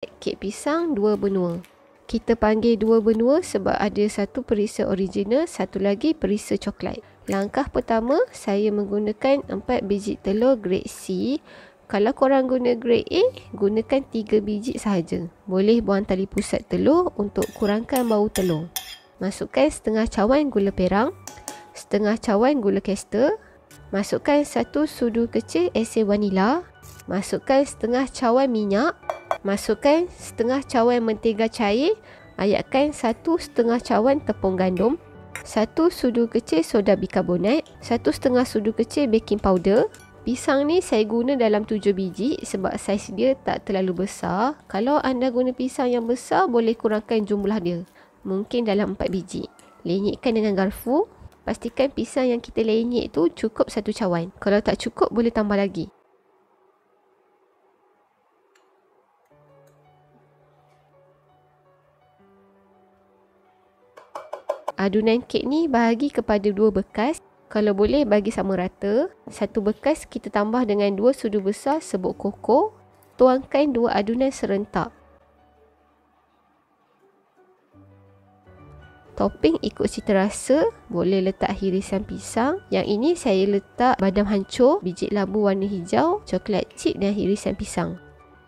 Kek pisang 2 benua. Kita panggil 2 benua sebab ada satu perisa original, satu lagi perisa coklat. Langkah pertama, saya menggunakan 4 biji telur grade C. Kalau korang guna grade A, gunakan 3 biji sahaja. Boleh buang tali pusat telur untuk kurangkan bau telur. Masukkan setengah cawan gula perang, setengah cawan gula kester. Masukkan 1 sudu kecil esen vanila. Masukkan setengah cawan minyak. Masukkan setengah cawan mentega cair. Ayatkan 1/2 cawan tepung gandum, 1 sudu kecil soda bikarbonat, 1/2 sudu kecil baking powder. Pisang ni saya guna dalam 7 biji sebab saiz dia tak terlalu besar. Kalau anda guna pisang yang besar, boleh kurangkan jumlah dia. Mungkin dalam 4 biji. Lenyekkan dengan garpu. Pastikan pisang yang kita lenyek tu cukup 1 cawan. Kalau tak cukup, boleh tambah lagi. Adunan kek ni bahagi kepada 2 bekas. Kalau boleh bagi sama rata. 1 bekas kita tambah dengan 2 sudu besar serbuk koko. Tuangkan 2 adunan serentak. Topping ikut cita rasa. Boleh letak hirisan pisang. Yang ini saya letak badam hancur, biji labu warna hijau, coklat chip dan hirisan pisang.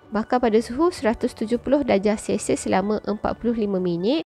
Bakar pada suhu 170 darjah Celsius selama 45 minit.